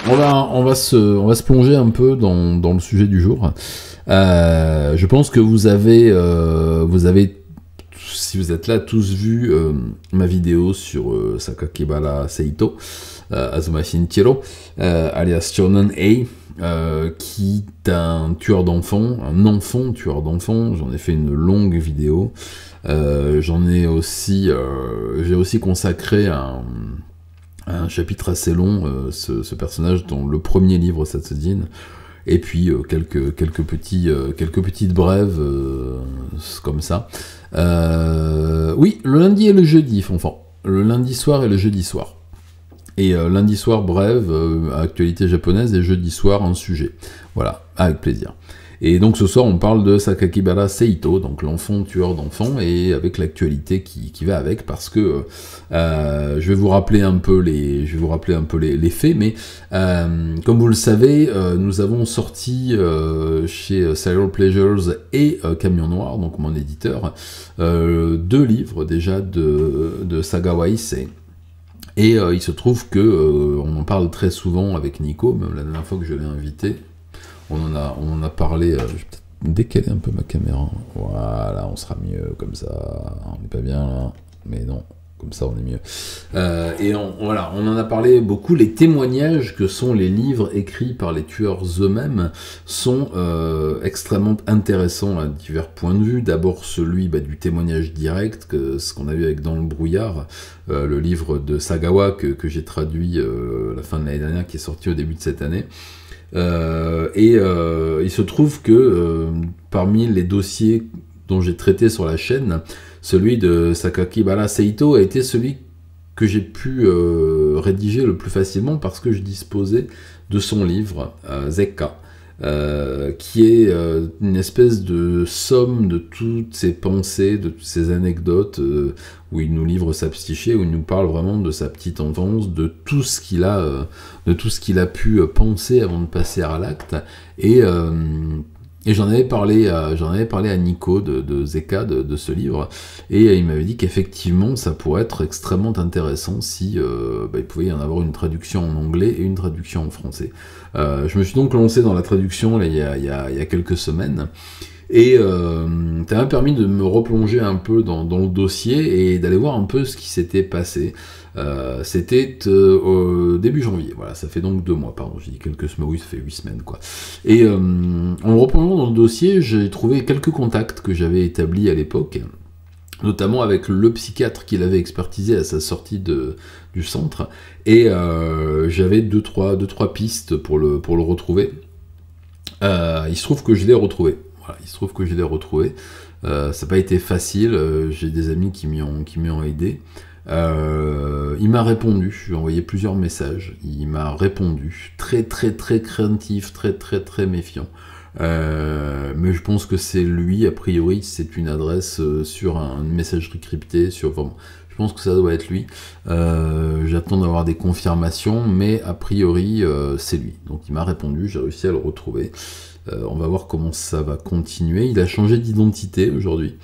on va se plonger un peu dans le sujet du jour. Je pense que vous avez, si vous êtes là, tous vu ma vidéo sur Sakakibara Seito, Azuma Shinichiro, alias Shonen A, qui est un tueur d'enfants, un enfant tueur d'enfants. J'en ai fait une longue vidéo. J'ai aussi consacré un chapitre assez long, ce personnage dans le premier livre Satsujin, et puis quelques petites brèves comme ça. Oui, le lundi et le jeudi, Fonfan. Le lundi soir et le jeudi soir. Et lundi soir, brève, actualité japonaise, et jeudi soir, un sujet. Voilà, avec plaisir. Et donc ce soir, on parle de Sakakibara Seito, donc l'enfant tueur d'enfants, et avec l'actualité qui va avec, parce que je vais vous rappeler un peu les faits, mais comme vous le savez, nous avons sorti chez Serial Pleasures et Camion Noir, donc mon éditeur, 2 livres déjà de Sagawa Issei. Et il se trouve que on en parle très souvent avec Nico, même la dernière fois que je l'ai invité. On en a parlé, je vais peut-être décaler un peu ma caméra, voilà, on sera mieux comme ça, on n'est pas bien là, mais non, comme ça on est mieux. Voilà, on en a parlé beaucoup. Les témoignages que sont les livres écrits par les tueurs eux-mêmes sont extrêmement intéressants à divers points de vue. D'abord celui du témoignage direct, ce qu'on a vu avec Dans le brouillard, le livre de Sagawa que j'ai traduit la fin de l'année dernière, qui est sorti au début de cette année. Il se trouve que parmi les dossiers dont j'ai traité sur la chaîne, celui de Sakakibara Seito a été celui que j'ai pu rédiger le plus facilement, parce que je disposais de son livre, Zekka, qui est une espèce de somme de toutes ses pensées, de toutes ses anecdotes, où il nous livre sa psyché, où il nous parle vraiment de sa petite enfance, de tout ce qu'il a pu penser avant de passer à l'acte. Et j'en avais parlé à Nico de Zekka, de ce livre, et il m'avait dit qu'effectivement ça pourrait être extrêmement intéressant si il pouvait y en avoir une traduction en anglais et une traduction en français. Je me suis donc lancé dans la traduction là, il y a quelques semaines, et ça m'a permis de me replonger un peu dans le dossier et d'aller voir un peu ce qui s'était passé. C'était au début janvier, voilà, ça fait donc 2 mois, pardon, j'ai dit quelques semaines, oui, ça fait 8 semaines, quoi. Et en me replongeant dans le dossier, j'ai trouvé quelques contacts que j'avais établis à l'époque, notamment avec le psychiatre qui l'avait expertisé à sa sortie du centre, et j'avais 2-3 pistes pour le retrouver. Il se trouve que je l'ai retrouvé. Voilà, il se trouve que je l'ai retrouvé. Ça n'a pas été facile, j'ai des amis qui m'y ont aidé. Il m'a répondu, je lui ai envoyé plusieurs messages, il m'a répondu, très craintif, très méfiant. Mais je pense que c'est lui, a priori, c'est une adresse sur une messagerie cryptée, je pense que ça doit être lui. J'attends d'avoir des confirmations, mais a priori, c'est lui. Donc il m'a répondu, j'ai réussi à le retrouver. On va voir comment ça va continuer. Il a changé d'identité aujourd'hui.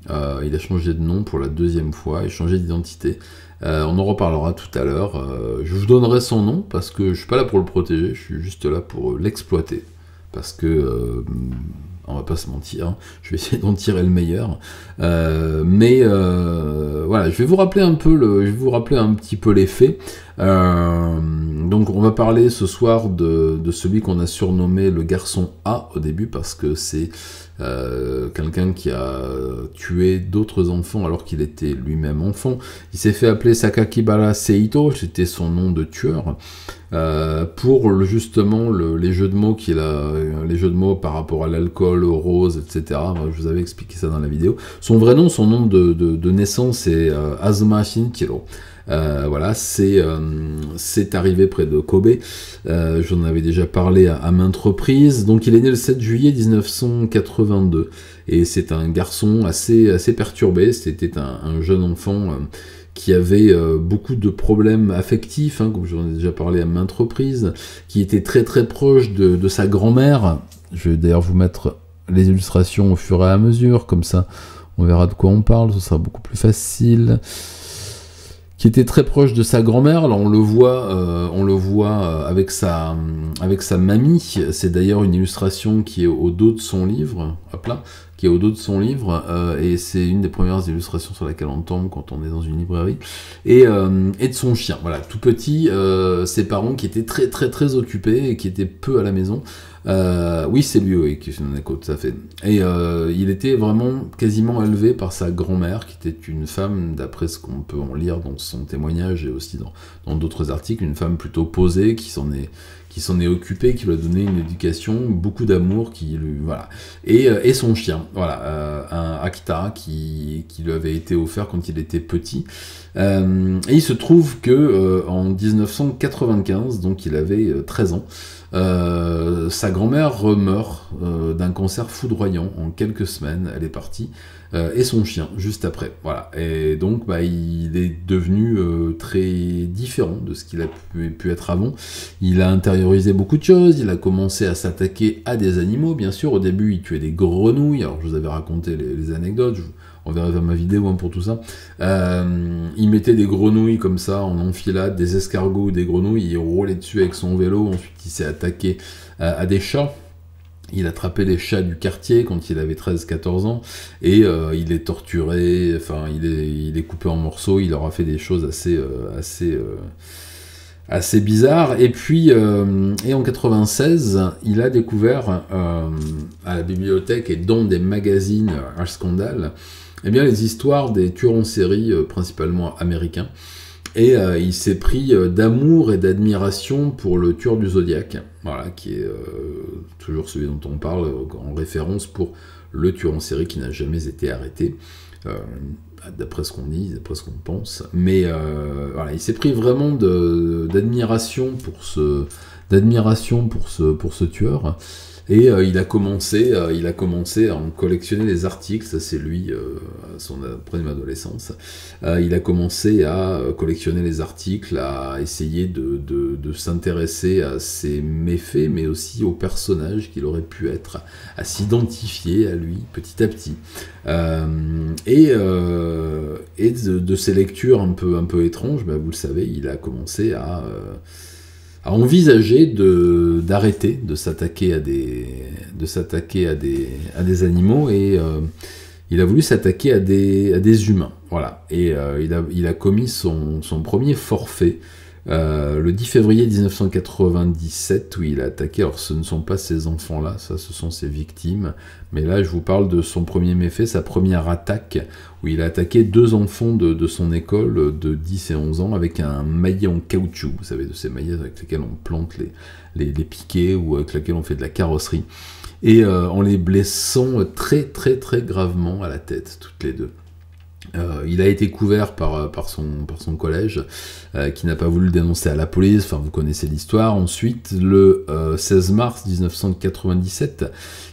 Il a changé de nom pour la 2e fois, il a changé d'identité. On en reparlera tout à l'heure. Je vous donnerai son nom, parce que je suis pas là pour le protéger, je suis juste là pour l'exploiter. Parce que, on va pas se mentir, hein, je vais essayer d'en tirer le meilleur. Voilà, je vais vous rappeler un petit peu les faits. Donc on va parler ce soir de celui qu'on a surnommé le garçon A au début, parce que c'est quelqu'un qui a tué d'autres enfants alors qu'il était lui-même enfant. Il s'est fait appeler Sakakibara Seito, c'était son nom de tueur, pour justement les jeux de mots les jeux de mots par rapport à l'alcool, aux roses, etc. Je vous avais expliqué ça dans la vidéo. Son vrai nom, son nom de naissance est Azuma Shinichiro. Voilà, c'est arrivé près de Kobe. J'en avais déjà parlé à maintes reprises. Donc il est né le 7 juillet 1982 et c'est un garçon assez perturbé. C'était un jeune enfant qui avait beaucoup de problèmes affectifs, hein, comme j'en ai déjà parlé à maintes reprises, qui était très proche de sa grand-mère. Je vais d'ailleurs vous mettre les illustrations au fur et à mesure, comme ça on verra de quoi on parle, ce sera beaucoup plus facile. qui était très proche de sa grand-mère. Alors on le voit avec sa mamie. C'est d'ailleurs une illustration qui est au dos de son livre, hop là, qui est au dos de son livre, et c'est une des premières illustrations sur laquelle on tombe quand on est dans une librairie, et de son chien. Voilà, tout petit, ses parents qui étaient très très très occupés et qui étaient peu à la maison. Oui, c'est lui, oui, qui en écoute, ça fait. Et il était vraiment quasiment élevé par sa grand-mère, qui était une femme, d'après ce qu'on peut en lire dans son témoignage et aussi dans d'autres articles, une femme plutôt posée, qui s'en est occupée, qui lui a donné une éducation, beaucoup d'amour, voilà. Et son chien, voilà, un Akita qui lui avait été offert quand il était petit. Et il se trouve que en 1995, donc il avait 13 ans, sa grand-mère meurt d'un cancer foudroyant en quelques semaines, elle est partie, et son chien juste après, voilà. Et donc il est devenu très différent de ce qu'il a pu être avant. Il a intériorisé beaucoup de choses, il a commencé à s'attaquer à des animaux, bien sûr. Au début il tuait des grenouilles, alors je vous avais raconté les anecdotes, on verra vers ma vidéo pour tout ça. Il mettait des grenouilles comme ça en enfilade, des escargots ou des grenouilles, il roulait dessus avec son vélo. Ensuite il s'est attaqué à des chats. Il attrapait les chats du quartier quand il avait 13-14 ans, et il les torturait, enfin il les coupait en morceaux, il leur a fait des choses assez bizarres. Et puis, et en 96, il a découvert à la bibliothèque et dans des magazines à scandale, eh bien, les histoires des tueurs en série, principalement américains. Et il s'est pris d'amour et d'admiration pour le tueur du Zodiac, voilà, qui est toujours celui dont on parle en référence pour le tueur en série qui n'a jamais été arrêté, d'après ce qu'on dit, d'après ce qu'on pense. Mais voilà, il s'est pris vraiment d'admiration pour ce tueur. Et il a commencé à en collectionner les articles, ça c'est lui, après mon adolescence. Il a commencé à collectionner les articles, à essayer de s'intéresser à ses méfaits, mais aussi aux personnages qu'il aurait pu être, à s'identifier à lui petit à petit. Et de ces lectures un peu étranges, vous le savez, il a commencé à envisager d'arrêter de s'attaquer à des animaux, et il a voulu s'attaquer à des humains, voilà. Et il a commis son premier forfait le 10 février 1997, où il a attaqué, alors ce ne sont pas ces enfants-là, ça ce sont ses victimes, mais là je vous parle de son premier méfait, sa première attaque, où il a attaqué 2 enfants de son école de 10 et 11 ans avec un maillet en caoutchouc, vous savez, de ces maillets avec lesquels on plante les piquets, ou avec lesquels on fait de la carrosserie, et en les blessant très très très gravement à la tête, toutes les deux. Il a été couvert par son collège, qui n'a pas voulu le dénoncer à la police, enfin vous connaissez l'histoire. Ensuite, le 16 mars 1997,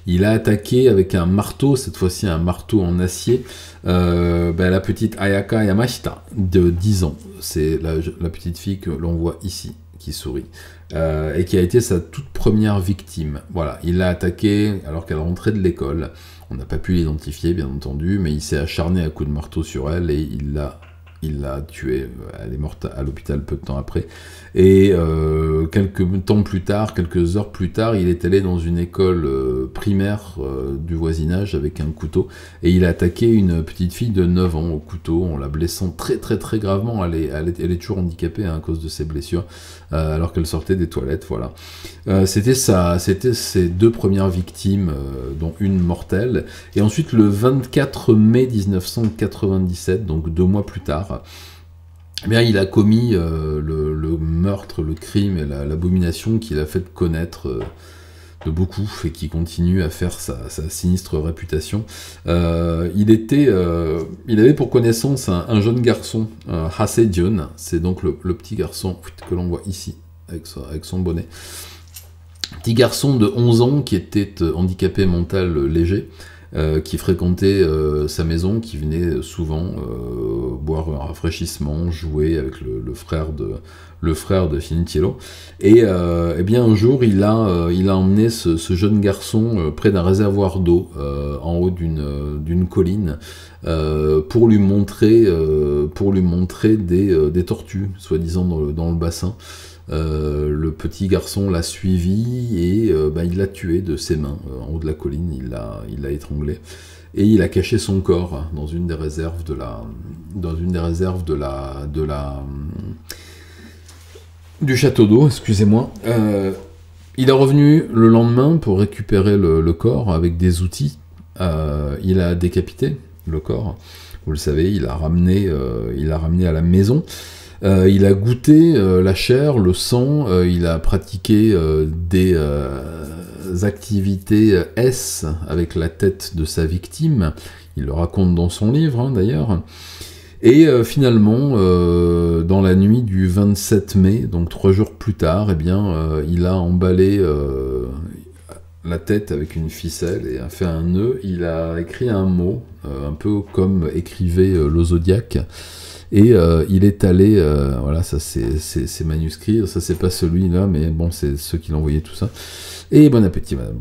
il a attaqué avec un marteau, cette fois-ci un marteau en acier, la petite Ayaka Yamashita, de 10 ans. C'est la petite fille que l'on voit ici, qui sourit, et qui a été sa toute première victime. Voilà, il l'a attaquée alors qu'elle rentrait de l'école. On n'a pas pu l'identifier, bien entendu, mais il s'est acharné à coups de marteau sur elle et il l'a tuée. Elle est morte à l'hôpital peu de temps après. Et quelques heures plus tard, il est allé dans une école primaire du voisinage avec un couteau, et il a attaqué une petite fille de 9 ans au couteau, en la blessant très très très gravement. Elle est toujours handicapée à cause de ses blessures, alors qu'elle sortait des toilettes, voilà. C'était ses 2 premières victimes, dont une mortelle. Et ensuite, le 24 mai 1997, donc 2 mois plus tard, eh bien, il a commis le meurtre, le crime et l'abomination qu'il a fait connaître de beaucoup, et qui continue à faire sa sinistre réputation. Il avait pour connaissance un jeune garçon, Hasedyun, c'est donc le petit garçon que l'on voit ici, avec son bonnet. Petit garçon de 11 ans qui était handicapé mental léger, qui fréquentait sa maison, qui venait souvent boire un rafraîchissement, jouer avec le frère de Finicello. Et bien un jour, il a emmené ce jeune garçon près d'un réservoir d'eau, en haut d'une colline, pour lui montrer des tortues, soi-disant dans le bassin. Le petit garçon l'a suivi et il l'a tué de ses mains en haut de la colline, il l'a étranglé et il a caché son corps dans une des réserves du château d'eau, excusez-moi. Il est revenu le lendemain pour récupérer le corps avec des outils. Il a décapité le corps, vous le savez, il l'a ramené à la maison. Il a goûté la chair, le sang, il a pratiqué des activités S avec la tête de sa victime. Il le raconte dans son livre, hein, d'ailleurs. Et finalement, dans la nuit du 27 mai, donc 3 jours plus tard, eh bien, il a emballé la tête avec une ficelle et a fait un nœud. Il a écrit un mot, un peu comme écrivait le Zodiac. Et il est allé, voilà, ça c'est manuscrit, ça c'est pas celui-là, mais bon, c'est ceux qui l'ont envoyé tout ça. Et bon appétit, madame.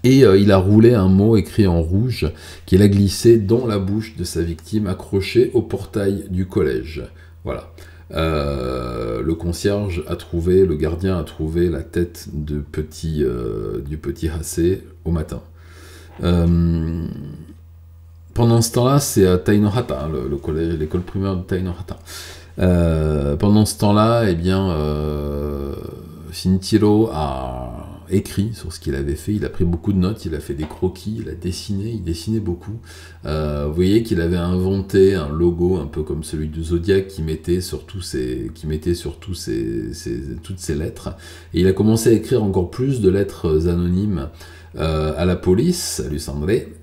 Et il a roulé un mot écrit en rouge qu'il a glissé dans la bouche de sa victime, accroché au portail du collège. Voilà. Le concierge a trouvé, le gardien a trouvé la tête du petit Hassé au matin. Pendant ce temps-là, c'est à Tainohata, le collège, l'école primaire de Tainohata. Pendant ce temps-là, eh bien, Shinichiro a écrit sur ce qu'il avait fait, il a pris beaucoup de notes, il a fait des croquis, il dessinait beaucoup. Vous voyez qu'il avait inventé un logo un peu comme celui du Zodiac qui mettait sur toutes ces lettres. Et il a commencé à écrire encore plus de lettres anonymes à la police, à Lusandré,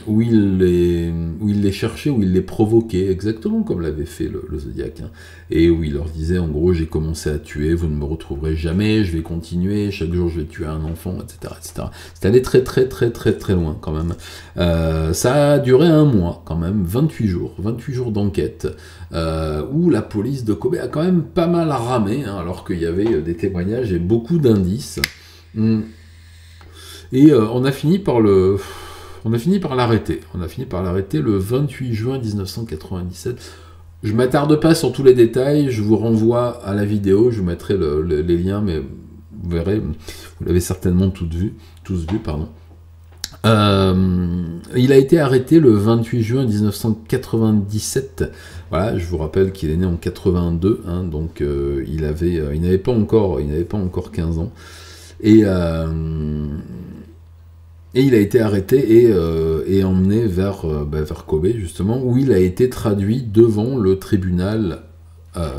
où il les cherchait, où il les provoquait, exactement comme l'avait fait le Zodiac, hein, et où il leur disait, en gros, j'ai commencé à tuer, vous ne me retrouverez jamais, je vais continuer, chaque jour je vais tuer un enfant, etc. etc. C'est allé très très très très très loin, quand même. Ça a duré un mois, quand même, 28 jours d'enquête, où la police de Kobe a quand même pas mal ramé, hein, alors qu'il y avait des témoignages et beaucoup d'indices. Et on a fini par l'arrêter. On a fini par l'arrêter le 28 juin 1997. Je m'attarde pas sur tous les détails, je vous renvoie à la vidéo, je vous mettrai les liens, mais vous verrez, vous l'avez certainement tous vu, pardon. Il a été arrêté le 28 juin 1997. Voilà, je vous rappelle qu'il est né en 82, hein, donc il n'avait pas encore 15 ans. Et il a été arrêté et emmené vers Kobe, justement, où il a été traduit devant le tribunal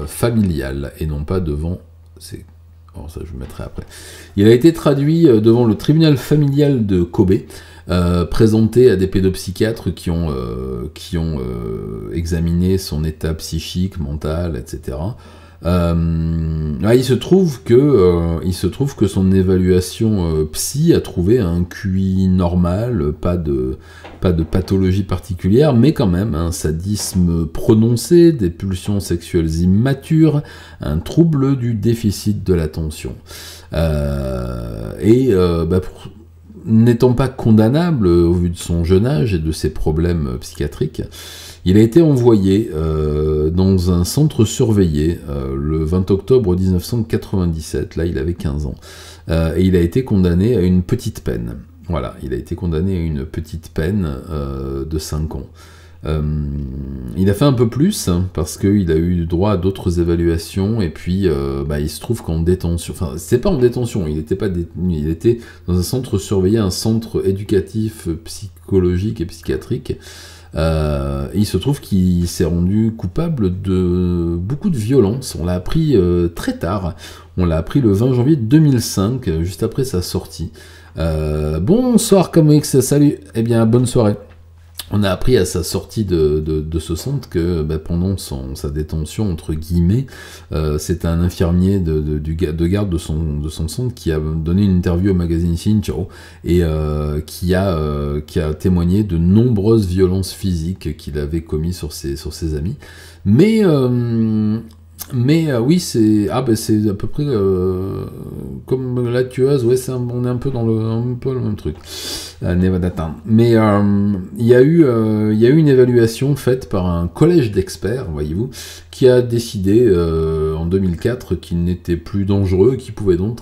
familial, et non pas devant... Alors ça, je le mettrai après. Il a été traduit devant le tribunal familial de Kobe, présenté à des pédopsychiatres qui ont examiné son état psychique, mental, etc. Il se trouve que son évaluation psy a trouvé un QI normal, pas de pathologie particulière, mais quand même un sadisme prononcé, des pulsions sexuelles immatures, un trouble du déficit de l'attention. N'étant pas condamnable au vu de son jeune âge et de ses problèmes psychiatriques, il a été envoyé dans un centre surveillé le 20 octobre 1997, là il avait 15 ans, et il a été condamné à une petite peine. Voilà, il a été condamné à une petite peine de 5 ans. Il a fait un peu plus, hein, parce qu'il a eu droit à d'autres évaluations, et puis il se trouve qu'en détention, enfin c'est pas en détention, il n'était pas détenu, il était dans un centre surveillé, un centre éducatif, psychologique et psychiatrique. Il se trouve qu'il s'est rendu coupable de beaucoup de violence. On l'a appris très tard. On l'a appris le 20 janvier 2005, juste après sa sortie. Bonsoir Comics, salut. Eh bien, bonne soirée. On a appris à sa sortie de ce centre que pendant sa détention, entre guillemets, c'est un infirmier de garde de son centre qui a donné une interview au magazine Shincho et qui a témoigné de nombreuses violences physiques qu'il avait commises sur ses amis. Mais Mais oui, c'est c'est à peu près comme la tueuse, ouais, on est un peu dans le même truc. Nevada. Mais il y a eu une évaluation faite par un collège d'experts, voyez-vous, qui a décidé en 2004 qu'il n'était plus dangereux, qu'il pouvait donc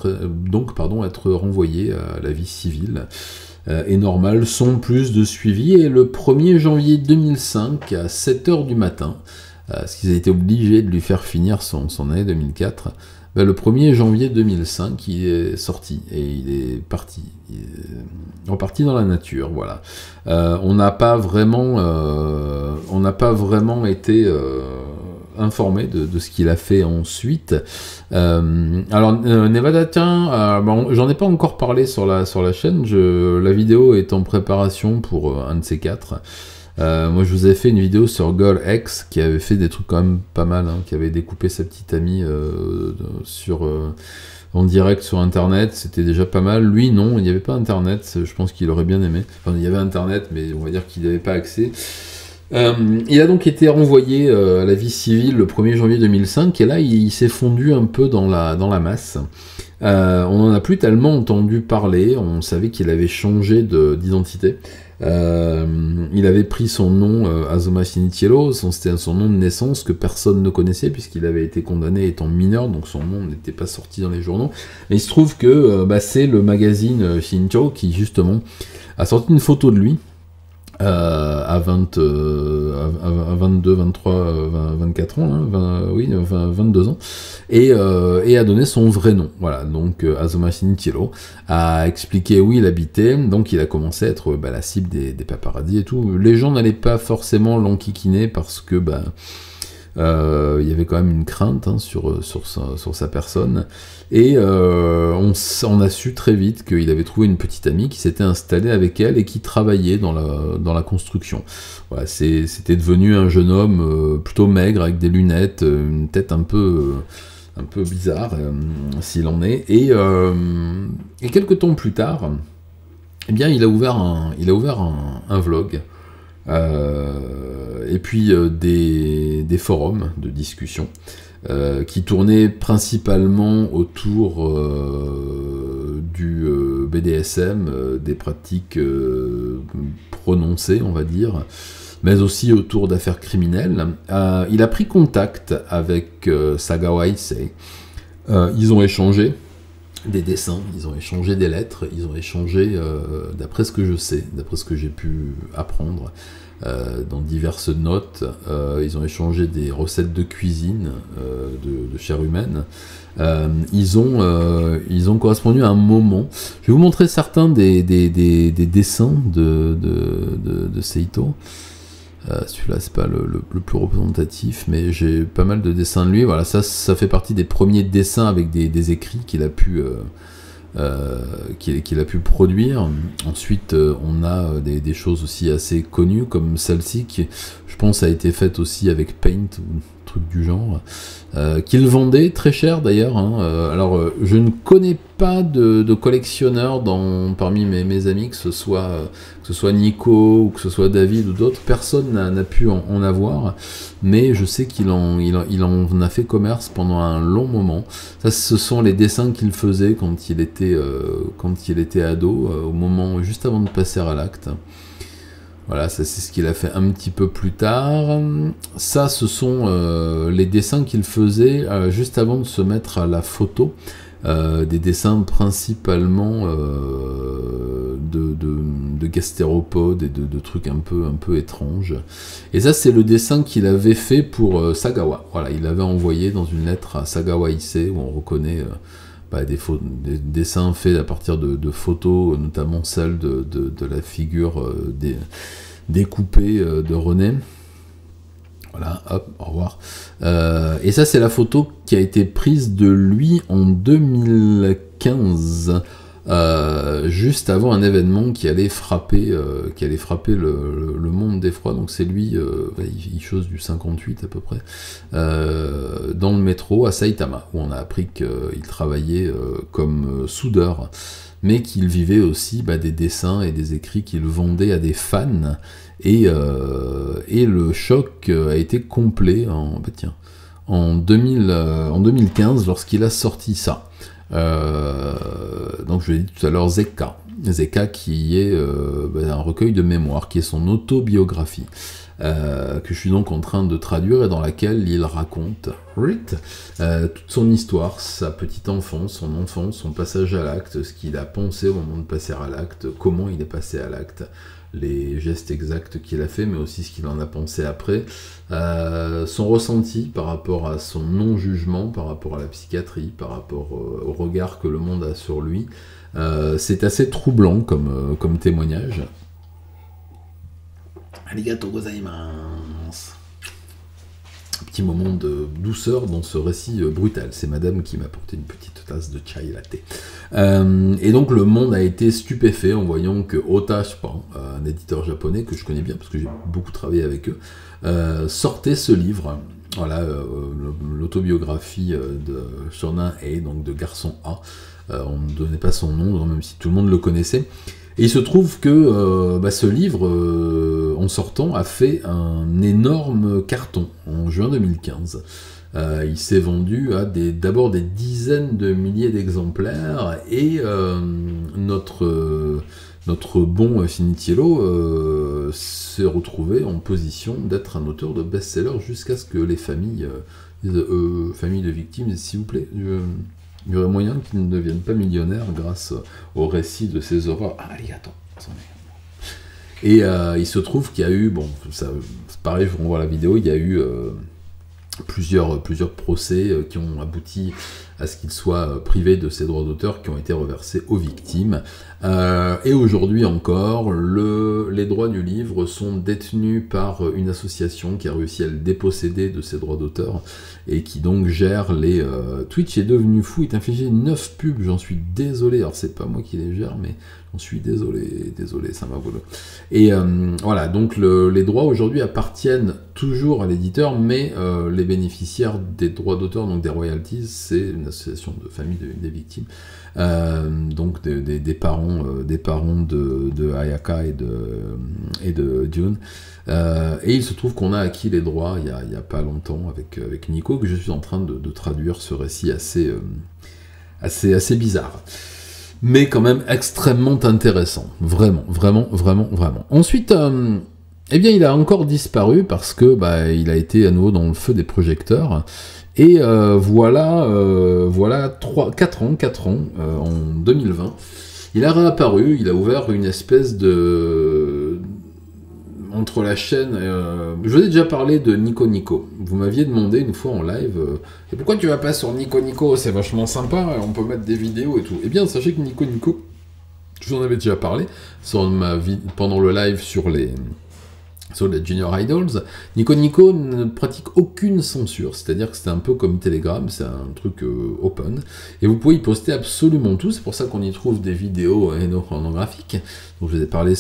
être renvoyé à la vie civile et normale, sans plus de suivi. Et le 1er janvier 2005, à 7h du matin, parce qu'ils ont été obligés de lui faire finir son année 2004, le 1er janvier 2005, il est sorti et il est parti. Il est reparti dans la nature, voilà. On n'a pas vraiment été informé de ce qu'il a fait ensuite. Alors Nevada, tiens, bon, j'en ai pas encore parlé sur la chaîne. La vidéo est en préparation pour un de ces quatre. Moi je vous avais fait une vidéo sur GolX qui avait fait des trucs quand même pas mal, hein, qui avait découpé sa petite amie en direct sur internet, c'était déjà pas mal. Lui non, il n'y avait pas internet, je pense qu'il aurait bien aimé. Enfin il y avait internet mais on va dire qu'il n'avait pas accès. Il a donc été renvoyé à la vie civile le 1er janvier 2005 et là il s'est fondu un peu dans la masse. On n'en a plus tellement entendu parler, on savait qu'il avait changé d'identité. Il avait pris son nom Azuma Shinichiro, c'était son nom de naissance que personne ne connaissait puisqu'il avait été condamné étant mineur, donc son nom n'était pas sorti dans les journaux. Mais il se trouve que c'est le magazine Shincho qui justement a sorti une photo de lui à 22, 23, 24 ans, hein, 22 ans, et a donné son vrai nom. Voilà, donc Azuma Shinichiro a expliqué où il habitait, donc il a commencé à être la cible des paparazzis et tout. Les gens n'allaient pas forcément l'enquiquiner parce que il y avait quand même une crainte hein, sur sa personne, et on a su très vite qu'il avait trouvé une petite amie qui s'était installée avec elle et qui travaillait dans la construction. Voilà, c'était devenu un jeune homme plutôt maigre avec des lunettes, une tête un peu bizarre s'il en est, et quelques temps plus tard, eh bien il a ouvert un vlog. Et puis des forums de discussion qui tournaient principalement autour du BDSM, des pratiques prononcées, on va dire, mais aussi autour d'affaires criminelles. Il a pris contact avec Sagawa Issei. Ils ont échangé des dessins, ils ont échangé des lettres, ils ont échangé, d'après ce que je sais, d'après ce que j'ai pu apprendre, dans diverses notes, ils ont échangé des recettes de cuisine de chair humaine. Ils ont correspondu à un moment. Je vais vous montrer certains des dessins de Seito. Celui-là c'est pas le plus représentatif, mais j'ai pas mal de dessins de lui. Voilà, ça fait partie des premiers dessins avec des écrits qu'il a pu produire. Ensuite on a des choses aussi assez connues comme celle-ci qui je pense a été faite aussi avec Paint ou truc du genre, qu'il vendait très cher d'ailleurs, hein. Alors je ne connais pas de collectionneurs parmi mes amis, que ce soit Nico ou que ce soit David ou d'autres. Personne n'a pu en avoir, mais je sais qu'il en a fait commerce pendant un long moment. Ça, ce sont les dessins qu'il faisait quand il était ado, au moment juste avant de passer à l'acte. Voilà, ça c'est ce qu'il a fait un petit peu plus tard. Ça, ce sont les dessins qu'il faisait juste avant de se mettre à la photo. Des dessins principalement de gastéropodes et de trucs un peu étranges. Et ça, c'est le dessin qu'il avait fait pour Sagawa. Voilà, il avait envoyé dans une lettre à Sagawa Issei, où on reconnaît des dessins faits à partir de photos, notamment celle de la figure découpée de René. Voilà, hop, au revoir. Et ça, c'est la photo qui a été prise de lui en 2015, juste avant un événement qui allait frapper le monde d'effroi. Donc c'est lui, il chose du 58 à peu près, dans le métro à Saitama, où on a appris qu'il travaillait comme soudeur, mais qu'il vivait aussi des dessins et des écrits qu'il vendait à des en le choc a été complet en en 2015 lorsqu'il a sorti ça. Donc je l'ai dit tout à l'heure, Zeka. Zeka qui est un recueil de mémoires, qui est son autobiographie, que je suis donc en train de traduire et dans laquelle il raconte toute son histoire, sa petite enfance, son passage à l'acte, ce qu'il a pensé au moment de passer à l'acte, comment il est passé à l'acte, les gestes exacts qu'il a fait, mais aussi ce qu'il en a pensé après, son ressenti par rapport à son non-jugement, par rapport à la psychiatrie, par rapport au regard que le monde a sur lui. C'est assez troublant comme témoignage. Arigatou gozaimasu. Un petit moment de douceur dans ce récit brutal. C'est madame qui m'a apporté une petite tasse de chai latte. Et donc le monde a été stupéfait en voyant que Ota, un éditeur japonais que je connais bien parce que j'ai beaucoup travaillé avec eux, sortait ce livre. Voilà, l'autobiographie de Shonan A, donc de garçon A. On ne donnait pas son nom, même si tout le monde le connaissait. Et il se trouve que ce livre, en sortant, a fait un énorme carton en juin 2015. Il s'est vendu à d'abord des dizaines de milliers d'exemplaires, et notre bon Finitiello s'est retrouvé en position d'être un auteur de best-seller jusqu'à ce que les familles disent familles de victimes, s'il vous plaît, il y aurait moyen qu'ils ne deviennent pas millionnaires grâce au récit de ces horreurs. Ah, arigato. Et il se trouve qu'il y a eu, bon, ça, pareil, je vous renvoie à la vidéo, il y a eu plusieurs procès qui ont abouti à ce qu'il soit privé de ses droits d'auteur, qui ont été reversés aux victimes. Et aujourd'hui encore, les droits du livre sont détenus par une association qui a réussi à le déposséder de ses droits d'auteur, et qui donc gère les... Twitch est devenu fou, il t'a infligé 9 pubs, j'en suis désolé, alors c'est pas moi qui les gère, mais j'en suis désolé, ça m'a volé. Et voilà, donc les droits aujourd'hui appartiennent toujours à l'éditeur, mais les bénéficiaires des droits d'auteur, donc des royalties, c'est une association de famille des victimes, donc des parents de Ayaka et de June. Et il se trouve qu'on a acquis les droits il y a pas longtemps avec Nico, que je suis en train de traduire ce récit assez bizarre, mais quand même extrêmement intéressant, vraiment. Ensuite, eh bien, il a encore disparu parce que il a été à nouveau dans le feu des projecteurs. Et voilà 4 ans, en 2020, il a réapparu, il a ouvert une espèce de... entre la chaîne... je vous ai déjà parlé de Nico Nico. Vous m'aviez demandé une fois en live, et pourquoi tu vas pas sur Nico Nico, c'est vachement sympa, on peut mettre des vidéos et tout. Eh bien, sachez que Nico Nico, je vous en avais déjà parlé pendant le live sur les Junior Idols. Nico Nico ne pratique aucune censure, c'est-à-dire que c'est un peu comme Telegram, c'est un truc open, et vous pouvez y poster absolument tout. C'est pour ça qu'on y trouve des vidéos pornographiques, dont je vous ai parlé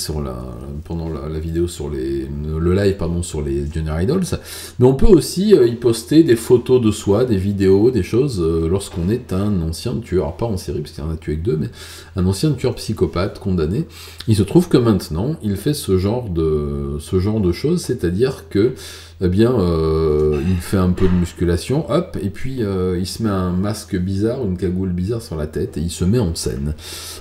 pendant la vidéo sur le live sur les Junior Idols, mais on peut aussi y poster des photos de soi, des vidéos, des choses, lorsqu'on est un ancien tueur, alors pas en série, parce qu'il en a tué que 2, mais un ancien tueur psychopathe condamné. Il se trouve que maintenant, il fait ce genre de choses, c'est-à-dire que il fait un peu de musculation, hop, et puis il se met un masque bizarre, une cagoule bizarre sur la tête, et il se met en scène,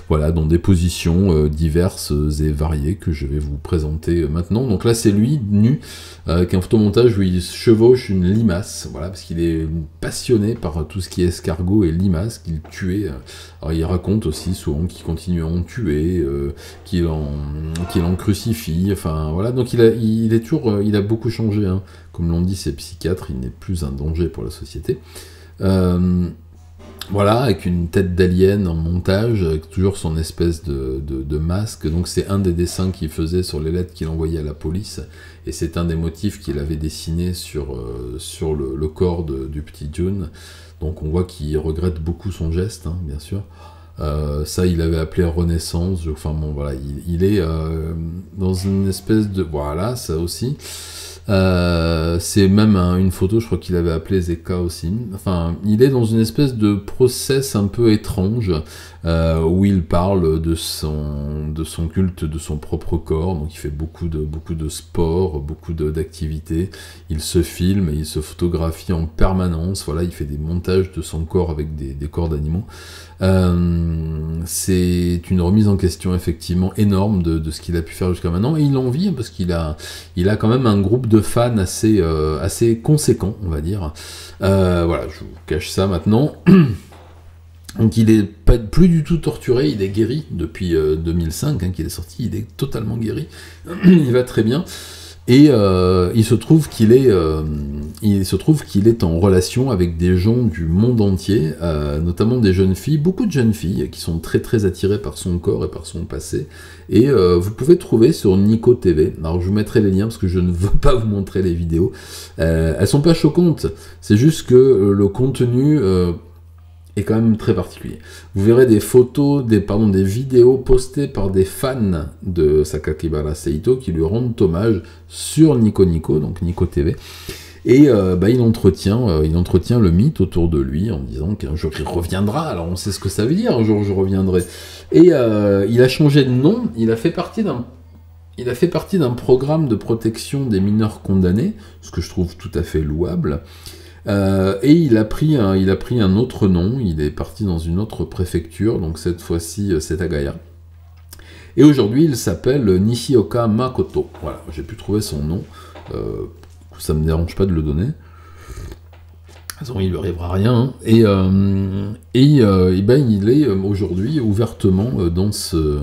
voilà, dans des positions diverses et variées que je vais vous présenter maintenant. Donc là, c'est lui, nu, avec un photomontage où il chevauche une limace, voilà, parce qu'il est passionné par tout ce qui est escargot et limace, qu'il tuait. Alors il raconte aussi souvent qu'il continue à en tuer, qu'il en crucifie, enfin voilà, donc il a beaucoup changé, hein. Comme l'ont dit ses psychiatres, il n'est plus un danger pour la société. Voilà, avec une tête d'alien en montage, avec toujours son espèce de masque. Donc c'est un des dessins qu'il faisait sur les lettres qu'il envoyait à la police, et c'est un des motifs qu'il avait dessiné sur le corps du petit June. Donc on voit qu'il regrette beaucoup son geste, hein, bien sûr. Ça, il avait appelé Renaissance. Enfin bon, voilà, il est dans une espèce de... Voilà, ça aussi. C'est même une photo, je crois qu'il avait appelé Zeka aussi. Enfin, il est dans une espèce de process un peu étrange, où il parle de son culte, de son propre corps. Donc il fait beaucoup de sport, beaucoup d'activités. Il se filme et il se photographie en permanence. Voilà, il fait des montages de son corps avec des corps d'animaux. C'est une remise en question effectivement énorme de ce qu'il a pu faire jusqu'à maintenant, et il en vit parce qu'il a quand même un groupe de fans assez conséquent, on va dire. Voilà, je vous cache ça maintenant. Donc il est pas plus du tout torturé, il est guéri depuis 2005 qu'il est sorti, il est totalement guéri, il va très bien. Et il se trouve qu'il est en relation avec des gens du monde entier, notamment des jeunes filles, beaucoup de jeunes filles qui sont très très attirées par son corps et par son passé. Et vous pouvez trouver sur Nico TV. Alors je vous mettrai les liens parce que je ne veux pas vous montrer les vidéos. Elles sont pas choquantes, c'est juste que le contenu est quand même très particulier. Vous verrez des photos, des vidéos postées par des fans de Sakakibara Seito qui lui rendent hommage sur Nico Nico, donc Nico TV. Et il entretient le mythe autour de lui en disant qu'un jour il reviendra. Alors on sait ce que ça veut dire, un jour je reviendrai. Et il a changé de nom, il a fait partie d'un programme de protection des mineurs condamnés, ce que je trouve tout à fait louable. Et il a pris un autre nom, il est parti dans une autre préfecture, donc cette fois-ci c'est Agaya. Et aujourd'hui il s'appelle Nishioka Makoto. Voilà, j'ai pu trouver son nom, ça me dérange pas de le donner. De toute façon, il lui arrivera rien. Hein. Et il est aujourd'hui ouvertement dans ce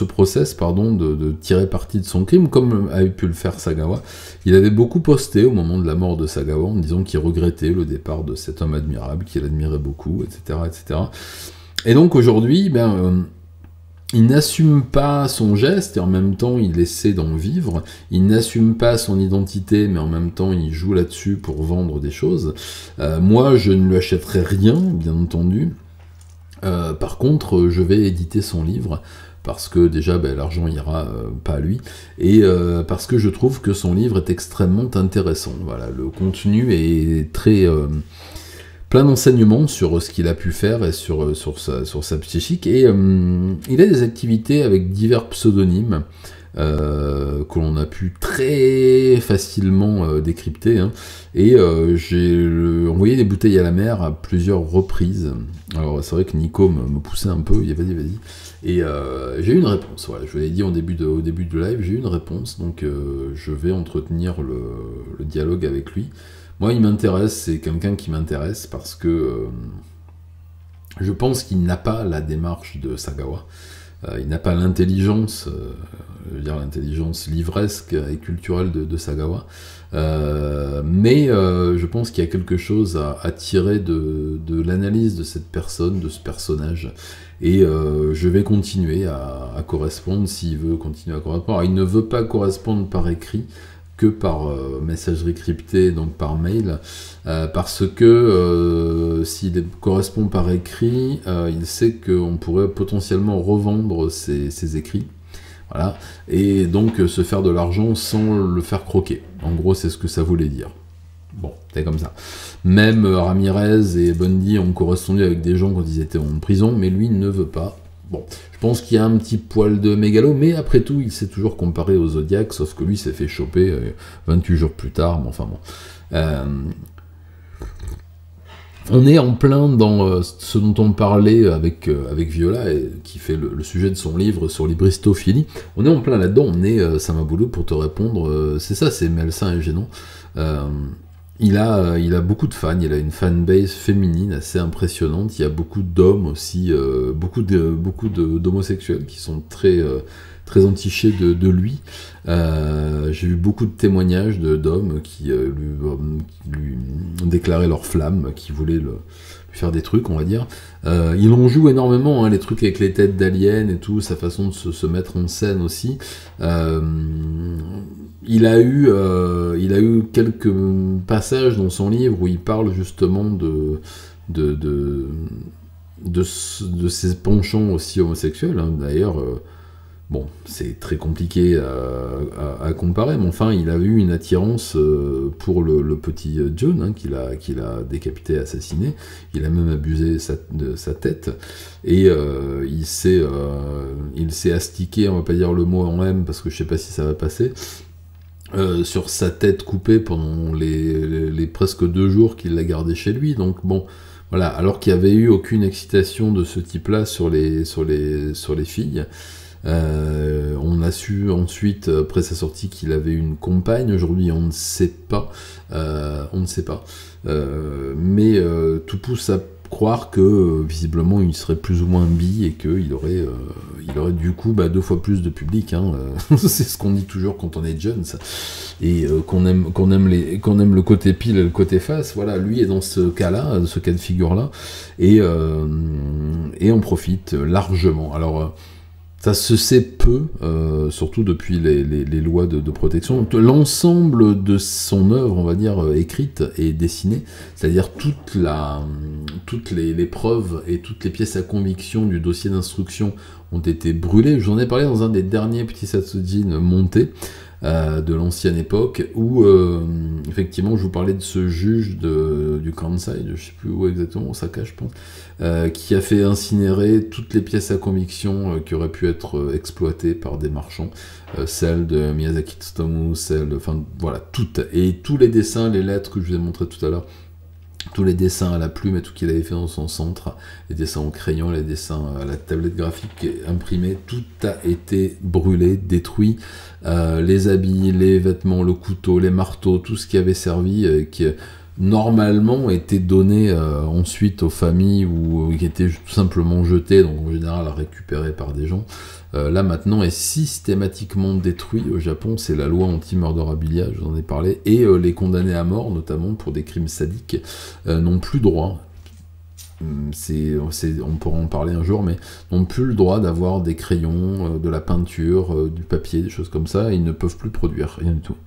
process de tirer parti de son crime, comme avait pu le faire Sagawa. Il avait beaucoup posté au moment de la mort de Sagawa en disant qu'il regrettait le départ de cet homme admirable, qu'il admirait beaucoup, etc., etc. Et donc aujourd'hui, il n'assume pas son geste et en même temps il essaie d'en vivre. Il n'assume pas son identité mais en même temps il joue là-dessus pour vendre des choses. Moi je ne lui achèterai rien, bien entendu. Par contre, je vais éditer son livre parce que déjà l'argent ira pas à lui et parce que je trouve que son livre est extrêmement intéressant. Voilà, le contenu est très plein d'enseignements sur ce qu'il a pu faire et sur sa psychique, et il a des activités avec divers pseudonymes que l'on a pu très facilement décrypter, hein. Et j'ai envoyé des bouteilles à la mer à plusieurs reprises. Alors c'est vrai que Nico me poussait un peu, il dit vas-y, et j'ai eu une réponse. Voilà, je vous l'ai dit au début de live, j'ai eu une réponse, donc je vais entretenir le dialogue avec lui. Moi il m'intéresse, c'est quelqu'un qui m'intéresse parce que je pense qu'il n'a pas la démarche de Sagawa. Il n'a pas l'intelligence, l'intelligence livresque et culturelle de Sagawa, mais je pense qu'il y a quelque chose à tirer de l'analyse de cette personne, de ce personnage, et je vais continuer à correspondre s'il veut continuer à correspondre. Alors, il ne veut pas correspondre par écrit, que par messagerie cryptée, donc par mail, parce que s'il correspond par écrit, il sait qu'on pourrait potentiellement revendre ses écrits, voilà, et donc se faire de l'argent sans le faire croquer. En gros, c'est ce que ça voulait dire. Bon, c'est comme ça. Même Ramirez et Bundy ont correspondu avec des gens quand ils étaient en prison, mais lui ne veut pas. Bon, je pense qu'il y a un petit poil de mégalo, mais après tout, il s'est toujours comparé au Zodiac, sauf que lui s'est fait choper 28 jours plus tard, mais enfin bon. On est en plein dans ce dont on parlait avec Viola, qui fait le sujet de son livre sur l'hybristophilie. On est en plein là-dedans, on est Samaboulou pour te répondre, c'est ça, c'est malsain et gênant. Il a beaucoup de fans, il a une fanbase féminine assez impressionnante, il y a beaucoup d'hommes aussi, beaucoup d'homosexuels qui sont très entichés de lui. J'ai vu beaucoup de témoignages d'hommes qui lui déclaraient leur flamme, qui voulaient lui faire des trucs, on va dire. Il en joue énormément, hein, les trucs avec les têtes d'aliens et tout, sa façon de se mettre en scène aussi. Il a eu quelques passages dans son livre où il parle justement de ses penchants aussi homosexuels, hein. D'ailleurs, Bon, c'est très compliqué à comparer, mais enfin, il a eu une attirance pour le petit John, hein, qu'il a décapité, assassiné. Il a même abusé de sa tête. Et il s'est astiqué, on va pas dire le mot en M, parce que je sais pas si ça va passer, sur sa tête coupée pendant les presque 2 jours qu'il l'a gardé chez lui. Donc bon, voilà, alors qu'il n'y avait eu aucune excitation de ce type-là sur les filles. On a su ensuite, après sa sortie, qu'il avait une compagne. Aujourd'hui, on ne sait pas. On ne sait pas. Mais tout pousse à croire que visiblement il serait plus ou moins bi et qu'il aurait, il aurait du coup 2 fois plus de public. Hein. C'est ce qu'on dit toujours quand on est jeune, ça. Et qu'on aime le côté pile et le côté face. Voilà, lui est dans ce cas-là, ce cas de figure-là, et on profite largement. Alors ça se sait peu, surtout depuis les lois de protection. L'ensemble de son œuvre, on va dire, écrite et dessinée, c'est-à-dire toutes les preuves et toutes les pièces à conviction du dossier d'instruction ont été brûlées. J'en ai parlé dans un des derniers petits Satsujin montés de l'ancienne époque, où effectivement je vous parlais de ce juge du Kansai, je sais plus où exactement, Osaka je pense, qui a fait incinérer toutes les pièces à conviction qui auraient pu être exploitées par des marchands, celles de Miyazaki Tsutomu, enfin voilà, toutes, et tous les dessins, les lettres que je vous ai montré tout à l'heure, tous les dessins à la plume et tout qu'il avait fait dans son centre, les dessins au crayon, les dessins à la tablette graphique imprimée, tout a été brûlé, détruit, les habits, les vêtements, le couteau, les marteaux, tout ce qui avait servi, qui normalement était donné ensuite aux familles ou qui était tout simplement jeté, donc en général récupéré par des gens. Là maintenant est systématiquement détruit au Japon, c'est la loi anti-murderabilia, je vous en ai parlé, et les condamnés à mort, notamment pour des crimes sadiques, n'ont plus droit, on pourra en parler un jour, mais n'ont plus le droit d'avoir des crayons, de la peinture, du papier, des choses comme ça, et ils ne peuvent plus produire, rien du tout.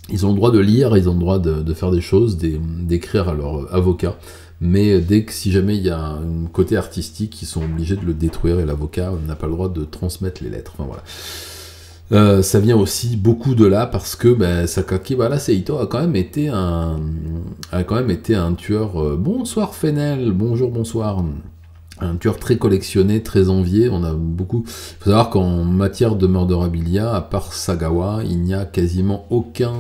Ils ont le droit de lire, ils ont le droit de faire des choses, d'écrire à leur avocat, mais si jamais il y a un côté artistique, ils sont obligés de le détruire, et l'avocat n'a pas le droit de transmettre les lettres. Enfin voilà. Ça vient aussi beaucoup de là, parce que Sakaki Seito a quand même été un tueur. Bonsoir Fenel, bonjour, bonsoir. Un tueur très collectionné, très envié. On a beaucoup. Il faut savoir qu'en matière de murderabilia, à part Sagawa, il n'y a quasiment aucun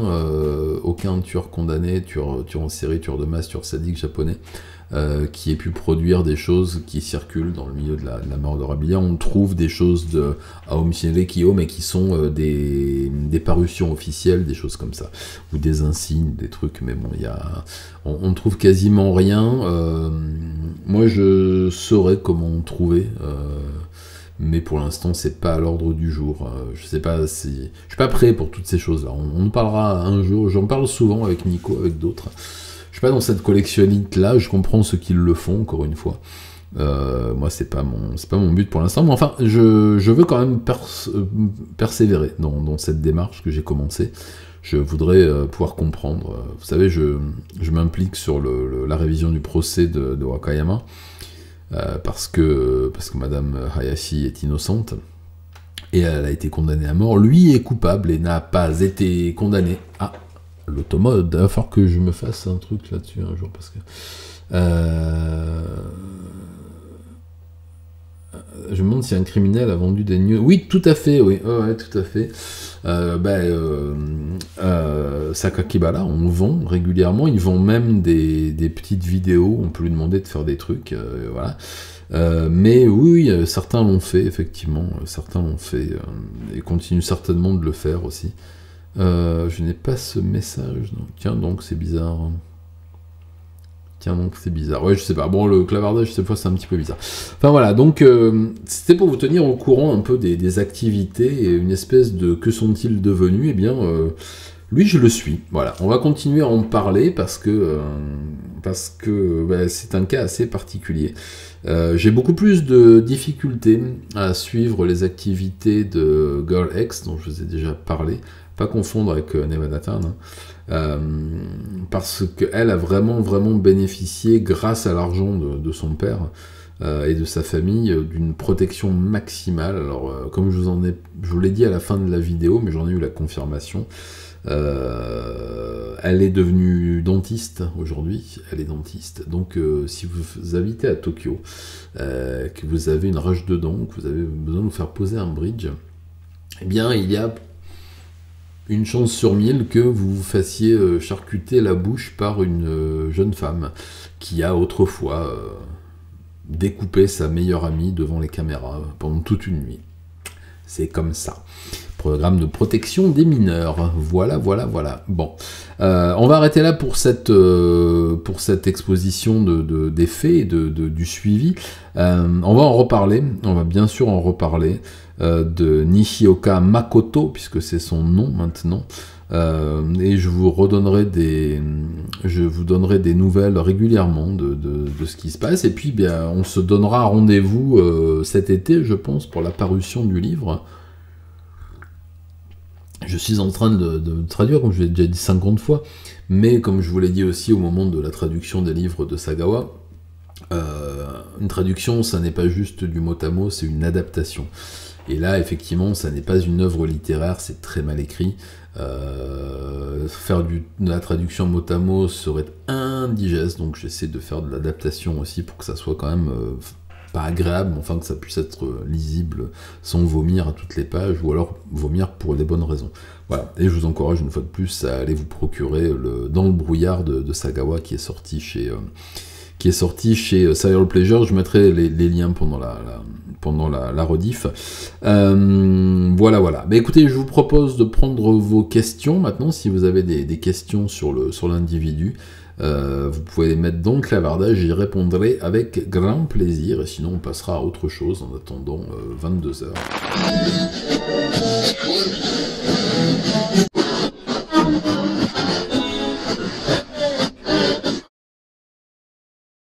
tueur condamné, tueur en série, tueur de masse, tueur sadique japonais, qui ait pu produire des choses qui circulent dans le milieu de la murderabilia. On trouve des choses de Aomi Shinrikyo, mais qui sont des parutions officielles, des choses comme ça, ou des insignes, des trucs. Mais bon, on ne trouve quasiment rien. Moi, je saurais comment trouver, mais pour l'instant, c'est pas à l'ordre du jour. Je sais pas si... Je suis pas prêt pour toutes ces choses-là. On en parlera un jour. J'en parle souvent avec Nico, avec d'autres. Je suis pas dans cette collectionnite-là. Je comprends ceux qui le font, encore une fois. Moi, c'est pas mon but pour l'instant. Mais enfin, je veux quand même persévérer dans cette démarche que j'ai commencée. Je voudrais pouvoir comprendre. Vous savez, je m'implique sur la révision du procès de Wakayama, parce que Madame Hayashi est innocente, et elle a été condamnée à mort. Lui est coupable et n'a pas été condamné. Ah, l'automode, il va falloir que je me fasse un truc là-dessus un jour, parce que... je me demande si un criminel a vendu des news. Oui, tout à fait, oui. Oh, ouais, tout à fait. Sakakibara, on vend régulièrement. Ils vendent même des petites vidéos. On peut lui demander de faire des trucs. Voilà. Mais oui, certains l'ont fait, effectivement. Certains l'ont fait. Et continuent certainement de le faire aussi. Je n'ai pas ce message. Donc. Tiens, donc, c'est bizarre. Donc c'est bizarre. Ouais, je sais pas. Bon, le clavardage, cette fois, c'est un petit peu bizarre. Enfin, voilà. Donc, c'était pour vous tenir au courant un peu des activités et une espèce de que sont-ils devenus. Eh bien, lui, je le suis. Voilà. On va continuer à en parler parce que c'est un cas assez particulier. J'ai beaucoup plus de difficultés à suivre les activités de Girl X, dont je vous ai déjà parlé. Pas confondre avec Nevada Town, hein. Parce qu'elle a vraiment bénéficié, grâce à l'argent de son père, et de sa famille d'une protection maximale. Alors, comme je vous l'ai dit à la fin de la vidéo, mais j'en ai eu la confirmation, elle est devenue dentiste aujourd'hui, elle est dentiste. Donc si vous habitez à Tokyo, que vous avez une rage de dents, que vous avez besoin de vous faire poser un bridge, eh bien il y a une chance sur 1000 que vous vous fassiez charcuter la bouche par une jeune femme qui a autrefois découpé sa meilleure amie devant les caméras pendant toute une nuit. C'est comme ça. Programme de protection des mineurs. Voilà. Bon, on va arrêter là pour cette exposition des faits et du suivi. On va en reparler, on va bien sûr en reparler de Nishioka Makoto, puisque c'est son nom maintenant. Et je vous donnerai des nouvelles régulièrement de ce qui se passe. Et puis, bien, on se donnera rendez-vous cet été, je pense, pour la parution du livre. Je suis en train de traduire, comme je l'ai déjà dit 50 fois, mais comme je vous l'ai dit aussi au moment de la traduction des livres de Sagawa, une traduction, ça n'est pas juste du mot à mot, c'est une adaptation. Et là, effectivement, ça n'est pas une œuvre littéraire, c'est très mal écrit. Faire de la traduction mot à mot serait indigeste, donc j'essaie de faire de l'adaptation aussi pour que ça soit quand même pas agréable, mais enfin que ça puisse être lisible sans vomir à toutes les pages, ou alors vomir pour les bonnes raisons. Voilà, et je vous encourage une fois de plus à aller vous procurer Dans le brouillard de Sagawa qui est sorti chez Serial Pleasure. Je mettrai les liens pendant la rediff. Voilà. Mais écoutez, je vous propose de prendre vos questions maintenant, si vous avez des questions sur l'individu. Vous pouvez les mettre dans le clavardage, j'y répondrai avec grand plaisir, et sinon on passera à autre chose en attendant 22 h.